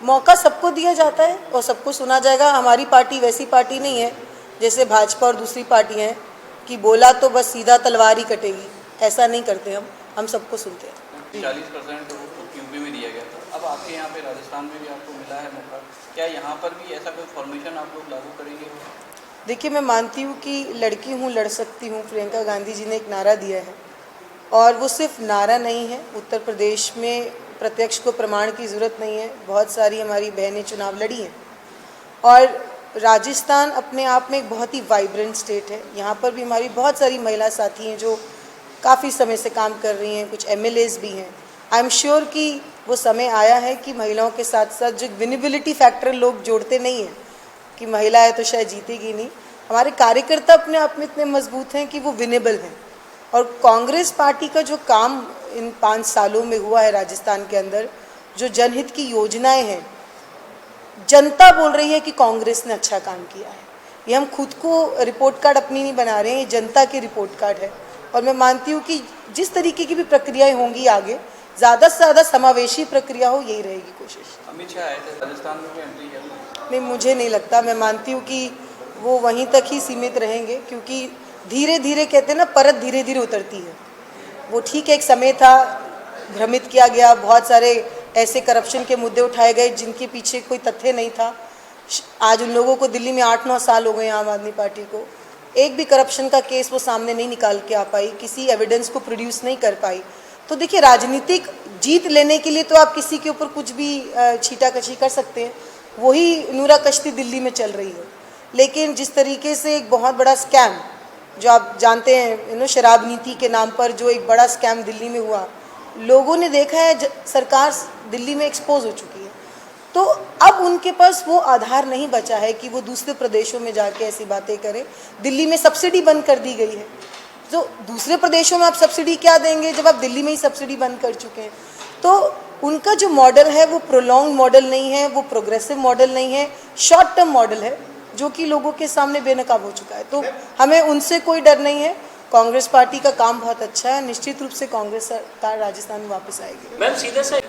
मौका सबको दिया जाता है और सबको सुना जाएगा। हमारी पार्टी वैसी पार्टी नहीं है जैसे भाजपा और दूसरी पार्टियां हैं कि बोला तो बस सीधा तलवार ही कटेगी, ऐसा नहीं करते हम सबको सुनते हैं। 40% यूपी में दिया गया था, अब आपके यहाँ पे राजस्थान में भी आपको मिला है मौका, क्या यहाँ पर भी ऐसा कोई फॉर्मेशन आप लोग लागू करेंगे? देखिए, मैं मानती हूँ कि लड़की हूँ लड़ सकती हूँ, प्रियंका गांधी जी ने एक नारा दिया है और वो सिर्फ नारा नहीं है। उत्तर प्रदेश में प्रत्यक्ष को प्रमाण की ज़रूरत नहीं है, बहुत सारी हमारी बहनें चुनाव लड़ी हैं और राजस्थान अपने आप में एक बहुत ही वाइब्रेंट स्टेट है। यहाँ पर भी हमारी बहुत सारी महिला साथी हैं जो काफ़ी समय से काम कर रही हैं, कुछ MLAs भी हैं। आई एम श्योर कि वो समय आया है कि महिलाओं के साथ साथ जो विनेबिलिटी फैक्टर लोग जोड़ते नहीं हैं कि महिला है तो शायद जीतेगी नहीं, हमारे कार्यकर्ता अपने आप में इतने मजबूत हैं कि वो विनेबल हैं। और कांग्रेस पार्टी का जो काम इन 5 सालों में हुआ है राजस्थान के अंदर, जो जनहित की योजनाएं हैं, जनता बोल रही है कि कांग्रेस ने अच्छा काम किया है। ये हम खुद को रिपोर्ट कार्ड अपनी नहीं बना रहे हैं, ये जनता के रिपोर्ट कार्ड है। और मैं मानती हूँ कि जिस तरीके की भी प्रक्रियाएं होंगी आगे, ज़्यादा से ज़्यादा समावेशी प्रक्रिया हो, यही रहेगी कोशिश। अमित शाह आए थे राजस्थान में भी एंट्री है? नहीं, मुझे नहीं लगता। मैं मानती हूँ कि वो वहीं तक ही सीमित रहेंगे क्योंकि धीरे धीरे कहते हैं ना, परत धीरे धीरे उतरती है। वो ठीक है, एक समय था, भ्रमित किया गया, बहुत सारे ऐसे करप्शन के मुद्दे उठाए गए जिनके पीछे कोई तथ्य नहीं था। आज उन लोगों को दिल्ली में 8-9 साल हो गए, आम आदमी पार्टी को एक भी करप्शन का केस वो सामने नहीं निकाल के आ पाई, किसी एविडेंस को प्रोड्यूस नहीं कर पाई। तो देखिए, राजनीतिक जीत लेने के लिए तो आप किसी के ऊपर कुछ भी छीटाकशी कर सकते हैं, वही नूरा कश्ती दिल्ली में चल रही है। लेकिन जिस तरीके से एक बहुत बड़ा स्कैम, जो आप जानते हैं शराब नीति के नाम पर जो एक बड़ा स्कैम दिल्ली में हुआ, लोगों ने देखा है, सरकार दिल्ली में एक्सपोज हो चुकी है। तो अब उनके पास वो आधार नहीं बचा है कि वो दूसरे प्रदेशों में जाके ऐसी बातें करें। दिल्ली में सब्सिडी बंद कर दी गई है, तो दूसरे प्रदेशों में आप सब्सिडी क्या देंगे जब आप दिल्ली में ही सब्सिडी बंद कर चुके हैं। तो उनका जो मॉडल है वो प्रोलॉन्ग मॉडल नहीं है, वो प्रोग्रेसिव मॉडल नहीं है, शॉर्ट टर्म मॉडल है जो कि लोगों के सामने बेनकाब हो चुका है। तो हमें उनसे कोई डर नहीं है। कांग्रेस पार्टी का काम बहुत अच्छा है, निश्चित रूप से कांग्रेस सरकार राजस्थान में वापस आएगी। मैम, सीधा सा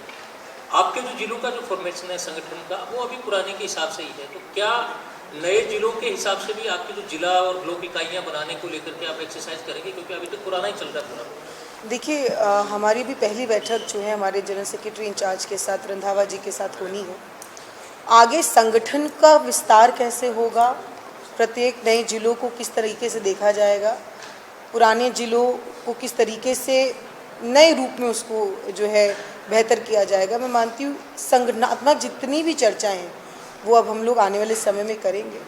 आपके जो जिलों का जो फॉर्मेशन है संगठन का, वो अभी पुराने के हिसाब से ही है, तो क्या नए जिलों के हिसाब से भी आपकी जो जिला और ब्लॉक इकाइयाँ बनाने को लेकर के आप एक्सरसाइज करेंगे, क्योंकि अभी तो पुराना ही चल रहा है पूरा? देखिए, हमारी भी पहली बैठक जो है हमारे जनरल सेक्रेटरी इंचार्ज के साथ, रंधावा जी के साथ होनी है। आगे संगठन का विस्तार कैसे होगा, प्रत्येक नए जिलों को किस तरीके से देखा जाएगा, पुराने जिलों को किस तरीके से नए रूप में उसको जो है बेहतर किया जाएगा, मैं मानती हूँ संगठनात्मक जितनी भी चर्चाएं हैं वो अब हम लोग आने वाले समय में करेंगे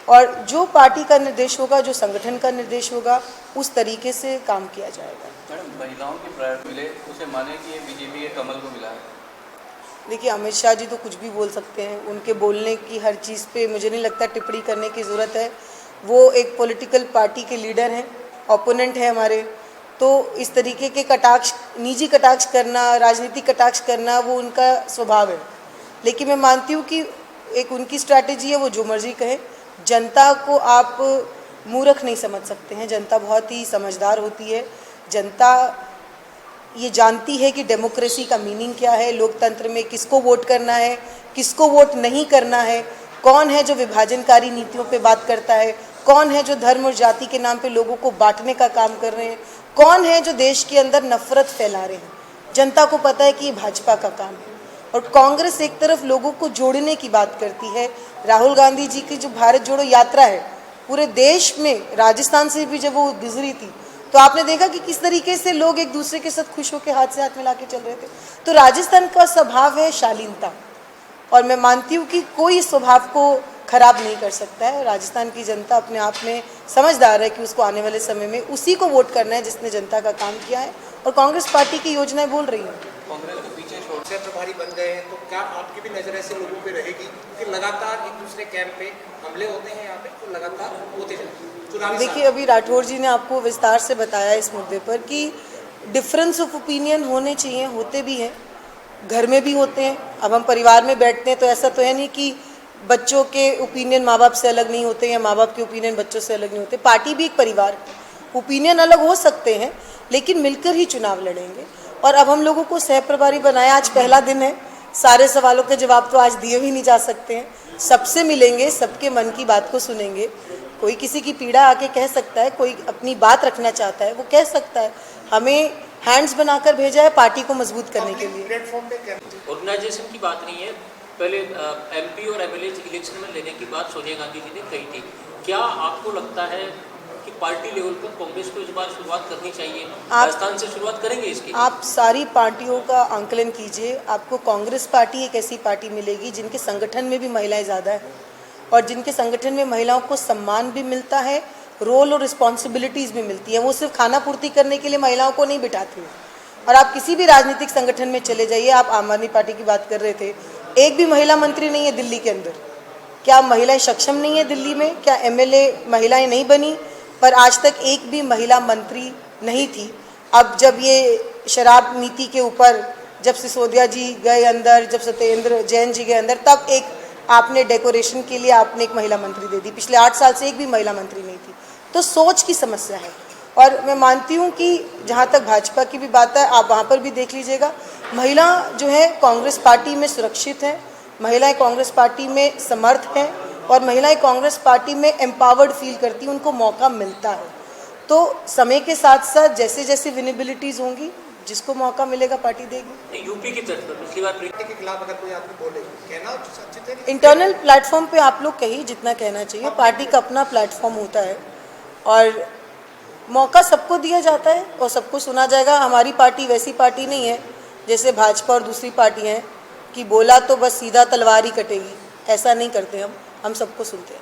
और जो पार्टी का निर्देश होगा, जो संगठन का निर्देश होगा, उस तरीके से काम किया जाएगा। मैडम, महिलाओं की प्रायोरिटी मिले उसे माने कि ये बीजेपी के कमल को मिला है? देखिए, अमित शाह जी तो कुछ भी बोल सकते हैं, उनके बोलने की हर चीज़ पे मुझे नहीं लगता टिप्पणी करने की ज़रूरत है। वो एक पॉलिटिकल पार्टी के लीडर हैं, ओपोनेंट है हमारे, तो इस तरीके के कटाक्ष, निजी कटाक्ष करना, राजनीतिक कटाक्ष करना, वो उनका स्वभाव है। लेकिन मैं मानती हूँ कि एक उनकी स्ट्रैटेजी है, वो जो मर्जी कहे। जनता को आप मूर्ख नहीं समझ सकते हैं, जनता बहुत ही समझदार होती है। जनता ये जानती है कि डेमोक्रेसी का मीनिंग क्या है, लोकतंत्र में किसको वोट करना है, किसको वोट नहीं करना है, कौन है जो विभाजनकारी नीतियों पे बात करता है, कौन है जो धर्म और जाति के नाम पे लोगों को बांटने का काम कर रहे हैं, कौन है जो देश के अंदर नफरत फैला रहे हैं। जनता को पता है कि ये भाजपा का काम है। और कांग्रेस एक तरफ लोगों को जोड़ने की बात करती है। राहुल गांधी जी की जो भारत जोड़ो यात्रा है, पूरे देश में, राजस्थान से भी जब वो गुजरी थी तो आपने देखा कि किस तरीके से लोग एक दूसरे के साथ खुश होकर हाथ से हाथ मिला के चल रहे थे। तो राजस्थान का स्वभाव है शालीनता, और मैं मानती हूँ कि कोई इस स्वभाव को खराब नहीं कर सकता है। राजस्थान की जनता अपने आप में समझदार है कि उसको आने वाले समय में उसी को वोट करना है जिसने जनता का काम किया है, और कांग्रेस पार्टी की योजनाएं बोल रही हैं। कांग्रेस के पीछे से प्रभारी बन गए हैं, तो क्या आपकी भी नजर ऐसे लोगों पे रहेगी कि लगातार एक दूसरे कैंप पे हमले होते हैं, यहाँ पे तो लगातार होते जाएंगे? देखिए, अभी राठौर जी ने आपको विस्तार से बताया इस मुद्दे पर कि डिफरेंस ऑफ ओपिनियन होने चाहिए, होते भी हैं, घर में भी होते हैं। अब हम परिवार में बैठते हैं तो ऐसा तो है नहीं कि बच्चों के ओपिनियन माँ बाप से अलग नहीं होते या माँ बाप के ओपिनियन बच्चों से अलग नहीं होते। पार्टी भी एक परिवार, ओपिनियन अलग हो सकते हैं लेकिन मिलकर ही चुनाव लड़ेंगे। और अब हम लोगों को सह प्रभारी बनाया, आज पहला दिन है। सारे सवालों के जवाब तो आज दिए भी नहीं जा सकते हैं। सबसे मिलेंगे, सबके मन की बात को सुनेंगे। कोई किसी की पीड़ा आके कह सकता है, कोई अपनी बात रखना चाहता है वो कह सकता है। हमें हैंड्स बनाकर भेजा है पार्टी को मजबूत करने के लिए। प्लेटफॉर्म पे क्या ऑर्गेनाइजेशन की बात नहीं है, पहले एमपी और एमएलए इलेक्शन में लेने की बात सोनिया गांधी जी ने कही थी। क्या आपको लगता है कि पार्टी लेवल पर कांग्रेस को इस बार शुरुआत करनी चाहिए? राजस्थान से शुरुआत करेंगे इसकी? आप सारी पार्टियों का आंकलन कीजिए, आपको कांग्रेस पार्टी एक ऐसी पार्टी मिलेगी जिनके संगठन में भी महिलाएं ज़्यादा है और जिनके संगठन में महिलाओं को सम्मान भी मिलता है, रोल और रिस्पॉन्सिबिलिटीज़ भी मिलती हैं। वो सिर्फ खाना पूर्ति करने के लिए महिलाओं को नहीं बिठाती हैं। और आप किसी भी राजनीतिक संगठन में चले जाइए, आप आम आदमी पार्टी की बात कर रहे थे, एक भी महिला मंत्री नहीं है दिल्ली के अंदर। क्या महिलाएं सक्षम नहीं है दिल्ली में? क्या एमएलए महिलाएं नहीं बनी? पर आज तक एक भी महिला मंत्री नहीं थी। अब जब ये शराब नीति के ऊपर जब सिसोदिया जी गए अंदर, जब सत्येंद्र जैन जी गए अंदर, तब एक आपने डेकोरेशन के लिए आपने एक महिला मंत्री दे दी। पिछले 8 साल से एक भी महिला मंत्री नहीं थी। तो सोच की समस्या है। और मैं मानती हूँ कि जहाँ तक भाजपा की भी बात है, आप वहाँ पर भी देख लीजिएगा, महिला जो है कांग्रेस पार्टी में सुरक्षित हैं, महिलाएं कांग्रेस पार्टी में समर्थ हैं और महिलाएं कांग्रेस पार्टी में एम्पावर्ड फील करती हैं, उनको मौका मिलता है। तो समय के साथ साथ जैसे जैसे विनेबिलिटीज़ होंगी, जिसको मौका मिलेगा पार्टी देगी। यूपी की तरफ पिछली बार पार्टी के खिलाफ अगर कोई आदमी बोले, कहना उचित है? इंटरनल प्लेटफॉर्म पे आप लोग कहिए जितना कहना चाहिए, पार्टी का अपना प्लेटफॉर्म होता है और मौका सबको दिया जाता है और सबको सुना जाएगा। हमारी पार्टी वैसी पार्टी नहीं है जैसे भाजपा और दूसरी पार्टी हैं कि बोला तो बस सीधा तलवार ही कटेगी। ऐसा नहीं करते हम सबको सुनते हैं।